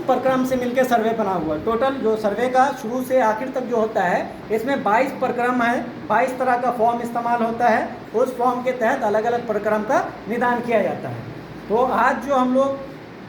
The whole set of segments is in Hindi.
प्रक्रम से मिलकर सर्वे बना हुआ। टोटल जो सर्वे का शुरू से आखिर तक जो होता है, इसमें 22 प्रक्रम है, 22 तरह का फॉर्म इस्तेमाल होता है। उस फॉर्म के तहत अलग अलग प्रक्रम का निदान किया जाता है। तो आज जो हम लोग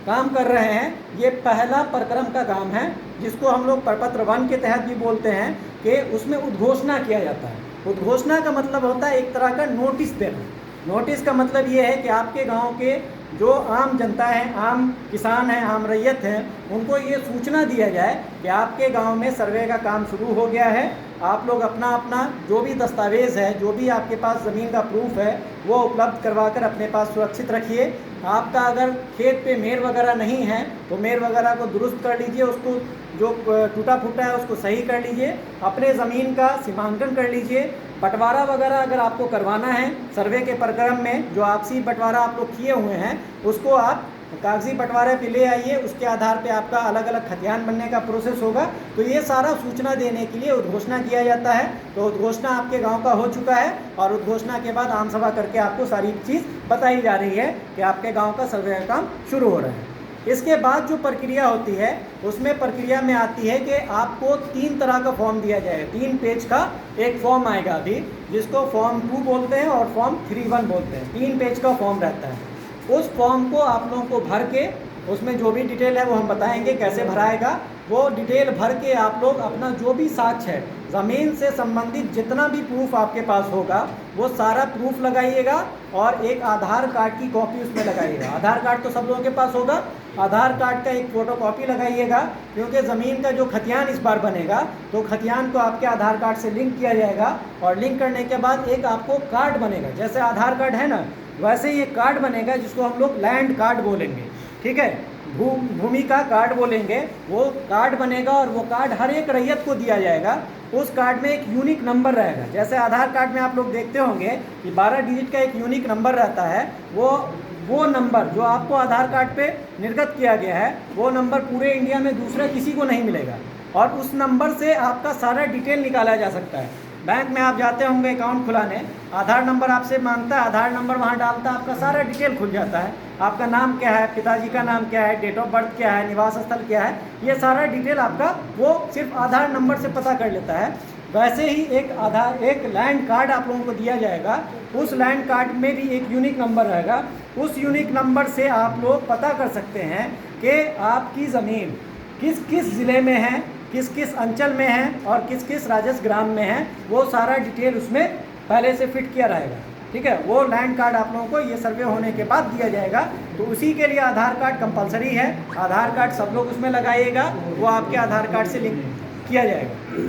काम कर रहे हैं, ये पहला प्रक्रम का काम है, जिसको हम लोग प्रपत्र 1 के तहत भी बोलते हैं कि उसमें उद्घोषणा किया जाता है। उद्घोषणा का मतलब होता है एक तरह का नोटिस देना। नोटिस का मतलब ये है कि आपके गांव के जो आम जनता है, आम किसान हैं, आम रैयत हैं, उनको ये सूचना दिया जाए कि आपके गांव में सर्वे का काम शुरू हो गया है। आप लोग अपना अपना जो भी दस्तावेज़ है, जो भी आपके पास ज़मीन का प्रूफ है, वो उपलब्ध करवाकर अपने पास सुरक्षित रखिए। आपका अगर खेत पे मेड़ वगैरह नहीं है तो मेड़ वगैरह को दुरुस्त कर लीजिए, उसको जो टूटा फूटा है उसको सही कर लीजिए। अपने ज़मीन का सीमांकन कर लीजिए। बंटवारा वगैरह अगर आपको करवाना है सर्वे के प्रक्रम में, जो आपसी बंटवारा आप लोग किए हुए हैं, उसको आप कागजी बंटवारे पे ले आइए। उसके आधार पे आपका अलग अलग खतियान बनने का प्रोसेस होगा। तो ये सारा सूचना देने के लिए उद्घोषणा किया जाता है। तो उद्घोषणा आपके गांव का हो चुका है और उद्घोषणा के बाद आम सभा करके आपको सारी चीज़ बताई जा रही है कि आपके गांव का सर्वे का काम शुरू हो रहा है। इसके बाद जो प्रक्रिया होती है, उसमें प्रक्रिया में आती है कि आपको 3 तरह का फॉर्म दिया जाएगा। 3 पेज का एक फॉर्म आएगा अभी, जिसको फॉर्म 2 बोलते हैं और फॉर्म 3(1) बोलते हैं। 3 पेज का फॉर्म रहता है। उस फॉर्म को आप लोगों को भर के, उसमें जो भी डिटेल है वो हम बताएंगे कैसे भराएगा। वो डिटेल भर के आप लोग अपना जो भी साक्ष्य है, ज़मीन से संबंधित जितना भी प्रूफ आपके पास होगा, वो सारा प्रूफ लगाइएगा और एक आधार कार्ड की कॉपी उसमें लगाइएगा। आधार कार्ड तो सब लोगों के पास होगा। आधार कार्ड का एक फ़ोटोकॉपी लगाइएगा, क्योंकि ज़मीन का जो खतियान इस बार बनेगा, तो खतियान को आपके आधार कार्ड से लिंक किया जाएगा। और लिंक करने के बाद एक आपको कार्ड बनेगा, जैसे आधार कार्ड है ना, वैसे ये कार्ड बनेगा, जिसको हम लोग लैंड कार्ड बोलेंगे। ठीक है, भूमि का कार्ड बोलेंगे। वो कार्ड बनेगा और वो कार्ड हर एक रैयत को दिया जाएगा। उस कार्ड में एक यूनिक नंबर रहेगा। जैसे आधार कार्ड में आप लोग देखते होंगे कि 12 डिजिट का एक यूनिक नंबर रहता है। वो नंबर जो आपको आधार कार्ड पे निर्गत किया गया है, वो नंबर पूरे इंडिया में दूसरा किसी को नहीं मिलेगा। और उस नंबर से आपका सारा डिटेल निकाला जा सकता है। बैंक में आप जाते होंगे अकाउंट खुलाने, आधार नंबर आपसे मांगता है, आधार नंबर वहाँ डालता है, आपका सारा डिटेल खुल जाता है। आपका नाम क्या है, पिताजी का नाम क्या है, डेट ऑफ बर्थ क्या है, निवास स्थल क्या है, ये सारा डिटेल आपका वो सिर्फ आधार नंबर से पता कर लेता है। वैसे ही एक लैंड कार्ड आप लोगों को दिया जाएगा। उस लैंड कार्ड में भी एक यूनिक नंबर रहेगा। उस यूनिक नंबर से आप लोग पता कर सकते हैं कि आपकी ज़मीन किस किस ज़िले में है, किस किस अंचल में है और किस किस राजस्व ग्राम में है। वो सारा डिटेल उसमें पहले से फिट किया रहेगा। ठीक है, वो लैंड कार्ड आप लोगों को ये सर्वे होने के बाद दिया जाएगा। तो उसी के लिए आधार कार्ड कंपलसरी है। आधार कार्ड सब लोग उसमें लगाइएगा, वो आपके आधार कार्ड से लिंक किया जाएगा।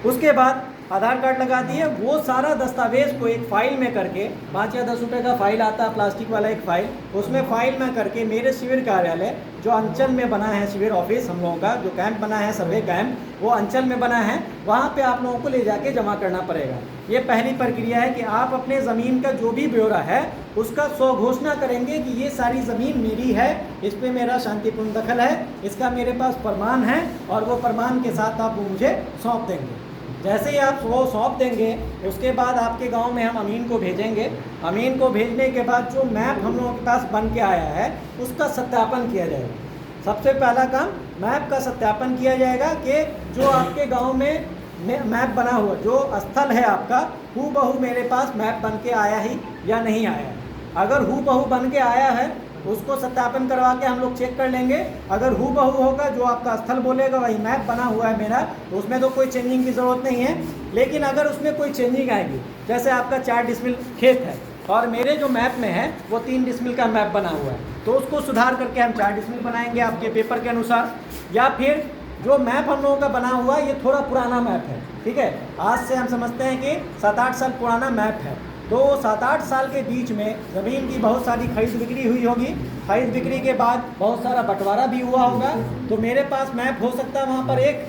उसके बाद आधार कार्ड लगा दिए, वो सारा दस्तावेज़ को एक फ़ाइल में करके, 5 या 10 रुपये का फ़ाइल आता है प्लास्टिक वाला एक फ़ाइल, उसमें फ़ाइल में करके मेरे शिविर कार्यालय जो अंचल में बना है, शिविर ऑफिस हम लोगों का जो कैंप बना है, सर्वे कैंप, वो अंचल में बना है, वहाँ पे आप लोगों को ले जाके जमा करना पड़ेगा। ये पहली प्रक्रिया है कि आप अपने ज़मीन का जो भी ब्यौरा है उसका स्वघोषणा करेंगे कि ये सारी ज़मीन मेरी है, इस पर मेरा शांतिपूर्ण दखल है, इसका मेरे पास प्रमाण है, और वो प्रमाण के साथ आप वो मुझे सौंप देंगे। जैसे ही आप वो सौंप देंगे, उसके बाद आपके गांव में हम अमीन को भेजेंगे। अमीन को भेजने के बाद जो मैप हम लोगों के पास बन के आया है, उसका सत्यापन किया जाएगा। सबसे पहला काम मैप का सत्यापन किया जाएगा कि जो आपके गांव में मैप बना हुआ जो स्थल है आपका, हूबहू मेरे पास मैप बन के आया ही या नहीं आया। अगर हूबहू बन के आया है, उसको सत्यापन करवा के हम लोग चेक कर लेंगे। अगर हूबहू होगा, जो आपका स्थल बोलेगा वही मैप बना हुआ है मेरा, तो उसमें तो कोई चेंजिंग की ज़रूरत नहीं है। लेकिन अगर उसमें कोई चेंजिंग आएगी, जैसे आपका 4 डिसमिल खेत है और मेरे जो मैप में है वो 3 डिसमिल का मैप बना हुआ है, तो उसको सुधार करके हम 4 डिसमिल बनाएंगे आपके पेपर के अनुसार। या फिर जो मैप हम लोगों का बना हुआ है ये थोड़ा पुराना मैप है, ठीक है, आज से हम समझते हैं कि 7-8 साल पुराना मैप है, तो 7-8 साल के बीच में ज़मीन की बहुत सारी खरीद बिक्री हुई होगी। खरीद बिक्री के बाद बहुत सारा बंटवारा भी हुआ होगा। तो मेरे पास मैप हो सकता है वहाँ पर एक,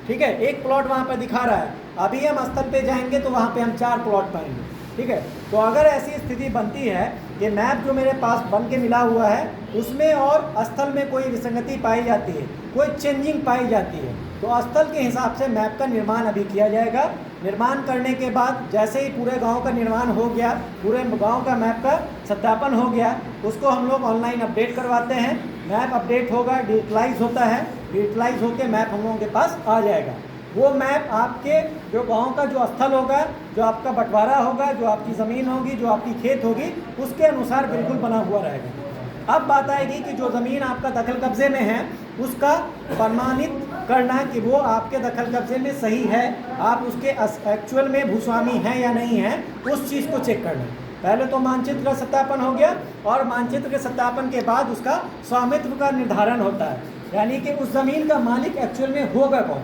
ठीक है, एक प्लॉट वहाँ पर दिखा रहा है। अभी हम स्थल पे जाएंगे तो वहाँ पे हम 4 प्लॉट पाएंगे, ठीक है। तो अगर ऐसी स्थिति बनती है कि मैप जो मेरे पास बन के मिला हुआ है उसमें और स्थल में कोई विसंगति पाई जाती है, कोई चेंजिंग पाई जाती है, तो स्थल के हिसाब से मैप का निर्माण अभी किया जाएगा। निर्माण करने के बाद जैसे ही पूरे गांव का निर्माण हो गया, पूरे गांव का मैप का सत्यापन हो गया, उसको हम लोग ऑनलाइन अपडेट करवाते हैं। मैप अपडेट होगा, डिजिटलाइज होता है, डिजिटलाइज होकर मैप हम लोगों के पास आ जाएगा। वो मैप आपके जो गांव का जो स्थल होगा, जो आपका बंटवारा होगा, जो आपकी ज़मीन होगी, जो आपकी खेत होगी, उसके अनुसार बिल्कुल बना हुआ रहेगा। अब बात आएगी कि जो ज़मीन आपका दखल कब्जे में है उसका प्रमाणित करना कि वो आपके दखल कब्जे में सही है, आप उसके एक्चुअल में भूस्वामी हैं या नहीं हैं, उस चीज़ को चेक करना। पहले तो मानचित्र का सत्यापन हो गया, और मानचित्र के सत्यापन के बाद उसका स्वामित्व का निर्धारण होता है, यानी कि उस ज़मीन का मालिक एक्चुअल में होगा कौन।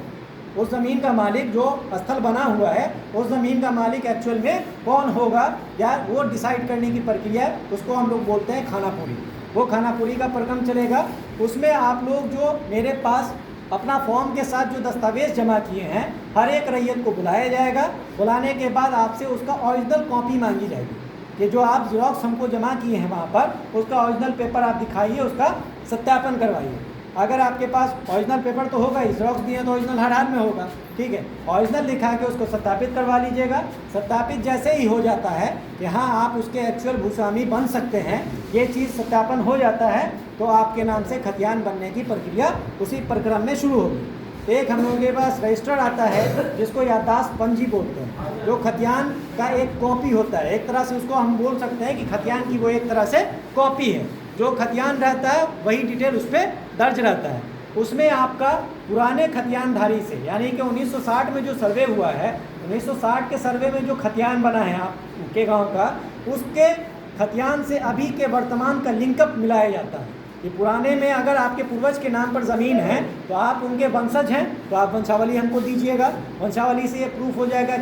उस ज़मीन का मालिक, जो स्थल बना हुआ है, उस ज़मीन का मालिक एक्चुअल में कौन होगा, या वो डिसाइड करने की प्रक्रिया, उसको हम लोग बोलते हैं खानापुरी। वो खानापुरी का प्रक्रम चलेगा। उसमें आप लोग जो मेरे पास अपना फॉर्म के साथ जो दस्तावेज़ जमा किए हैं, हर एक रैयत को बुलाया जाएगा। बुलाने के बाद आपसे उसका ओरिजिनल कॉपी मांगी जाएगी कि जो आप ज़ेरॉक्स हमको जमा किए हैं वहाँ पर, उसका ओरिजिनल पेपर आप दिखाइए, उसका सत्यापन करवाइए। अगर आपके पास ओरिजिनल पेपर तो होगा ही, ज़ेरॉक्स दिए तो ओरिजिनल हर हाल में होगा, ठीक है। ओरिजिनल दिखा के उसको सत्यापित करवा लीजिएगा। सत्यापित जैसे ही हो जाता है कि हाँ आप उसके एक्चुअल भूस्वामी बन सकते हैं, ये चीज़ सत्यापन हो जाता है, तो आपके नाम से खतियान बनने की प्रक्रिया उसी प्रक्रम में शुरू होगी। एक हम लोगों के पास रजिस्टर आता है जिसको याददाश्त पंजी बोलते हैं, जो खतियान का एक कॉपी होता है। एक तरह से उसको हम बोल सकते हैं कि खतियान की वो एक तरह से कॉपी है। जो खतियान रहता है वही डिटेल उस पर दर्ज रहता है। उसमें आपका पुराने खतियानधारी से, यानी कि 1960 में जो सर्वे हुआ है, 1960 के सर्वे में जो खतियान बना है आपके गांव का, उसके खतियान से अभी के वर्तमान का लिंकअप मिलाया जाता है। ये पुराने में अगर आपके पूर्वज के नाम पर ज़मीन है तो आप उनके वंशज हैं, तो आप वंशावली हमको दीजिएगा। वंशावली से ये प्रूफ हो जाएगा